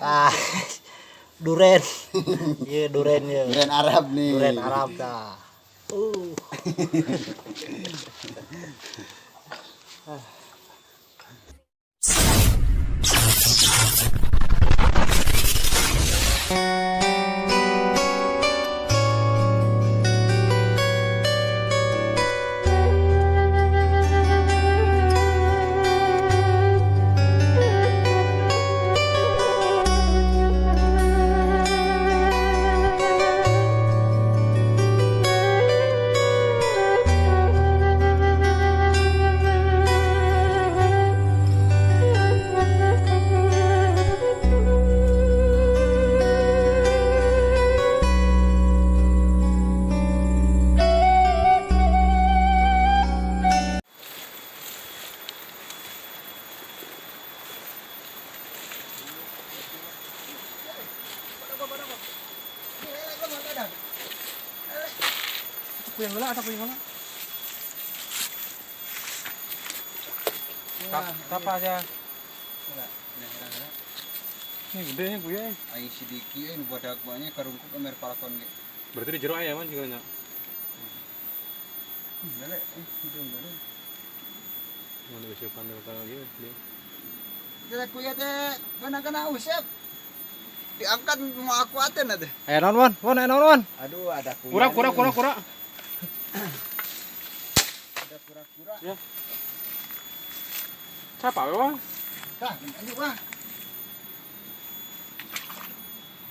Ah, duren. Iya, duren ya. Duren Arab nih. Duren Arab dah. Puyeng gula atau puyeng gula? Apa aja? Ini gede nih buaya. Ai sidiki buat dakwanya karungkuk emer palakon ge. Berarti di jero ayam kan juga nya. Gale, hidung gale. Mana bisa pandai kalau gitu dia. Kita kuya teh kana usep. Diangkat mau aku aten ada. Ayo non wan, ayo non. Aduh, ada kuya. Kura. Ada kura-kura. Ya. Siapa ya? Tah, lanjut wah.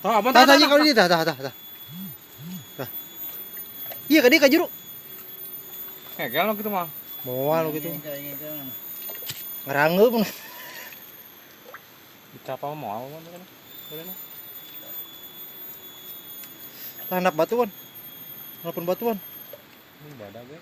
Tahu apa Tah kalau ini tah. Iya kan dia kajuru. Ngegel lo gitu mah. Moal gitu. Ngerangeup. Dicapa mau apa kan? Boleh. Handap batuan. Walaupun batuan. Ini badak gue.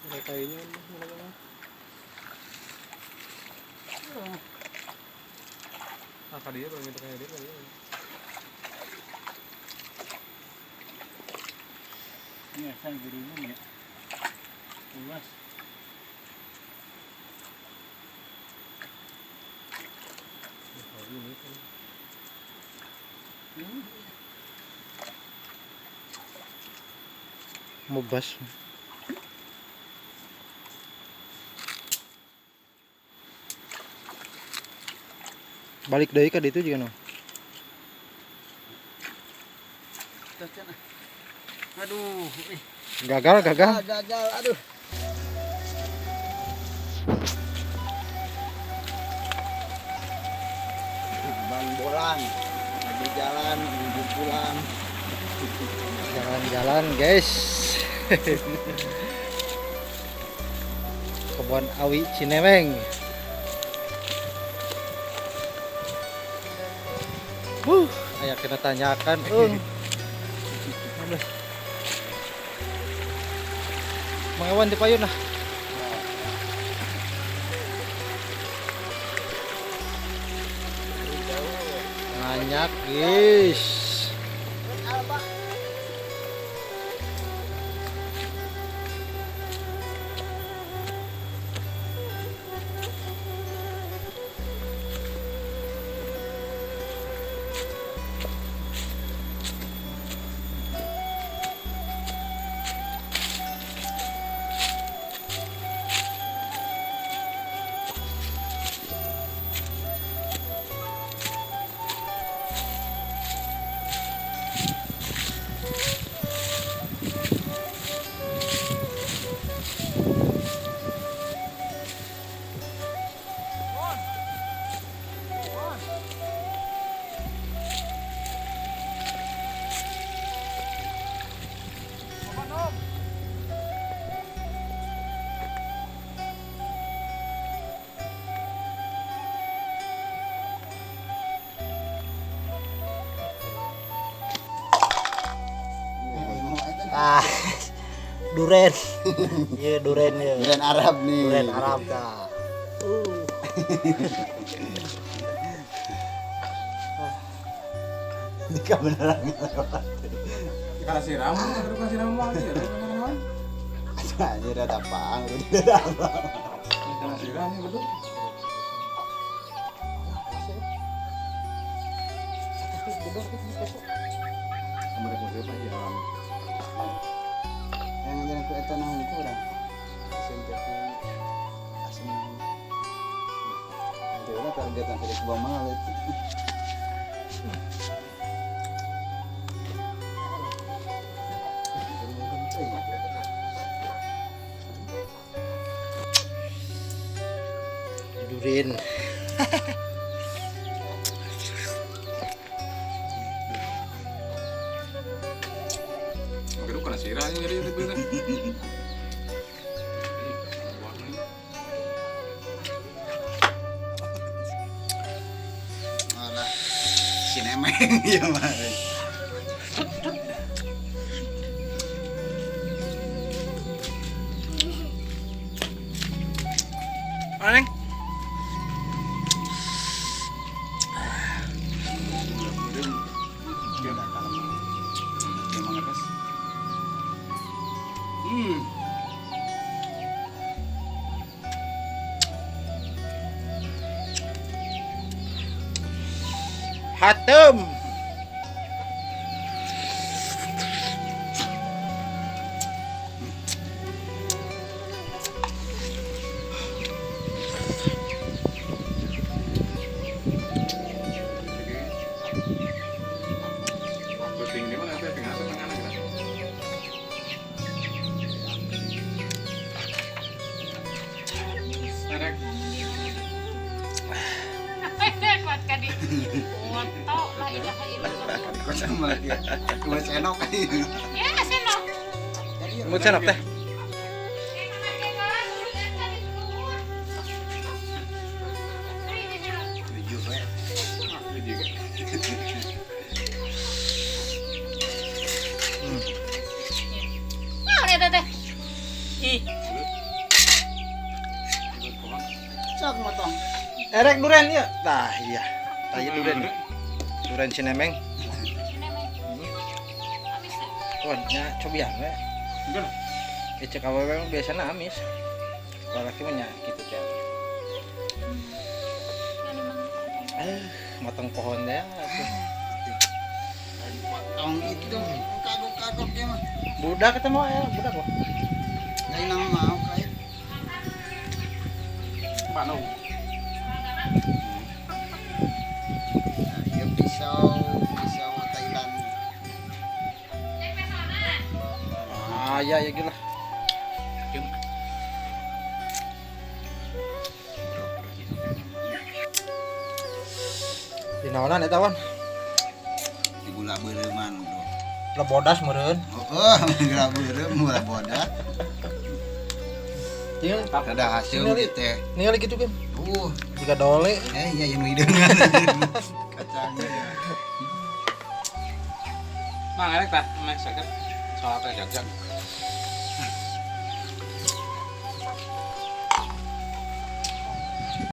Ada kayunya mana? Apa dia kalau minta kayak dia kali ya? Ini asal gurungan ya. Luas. Ini kan. Mubas. Balik deui ka ditu juga no. Aduh, Gagal. gagal, aduh. Bang Bolang lagi jalan, ibu pulang. Jalan-jalan guys. Kebun awi Cinemeng. Aya kena tanyakan, Mangawan di payun lah. Banyak guys. duren. Iya duren ya. Durian Arab nih. Duren Arab dah. Ini kan beneran. Kasih ramu, kasih ramu aja. Anjir ada apaan? Udah apa? Kasih ramu betul. Kemarin mau siapa aja ramu. Yang jangan ku eta naon kurang. Asin teh asin. Ada udah targetan dari sebuah mahal itu. Duren. Oke, lu kena sirahnya jadi itu bener. Malah si nemeng ya mah. Aneng. Hatem. Penting di mana? Penting apa? Pengen apa? Ada Kuat kadi. Woto la ilaha illallah. Kok sama lagi. Cuma senok aja. Ya, seno. Mau senap teh. Tujuh we. itu juga. Nah, lihat teh. Ih, Sok motong. Erek duren ya. Tah iya. Tah iya duren. Duren Cinemeng. ini mah. Amis. Nya cobian we. Enggak. Cek awewe mah biasana amis. Laki mah nya kitu teh. Ini mah. Motong pohonnya. Potong gitu dong. Kagok-kagok ya mah. Budak kita mau ya, budak kok. Nggak nang mau kayak. Pak Nong. Ya pisau Thailand. Ah ya ya gila. Di naonan eta wan? Di gula beureman bro. Lebodas meureun. Gula beureum murah bodas. Tinggal Ada hasil Tinggal gitu teh. ningali gitu kan. Jika dole. Iya yang hideungan. Kacangnya. Mang, erek tah, mang sakit. Soal teh jajan.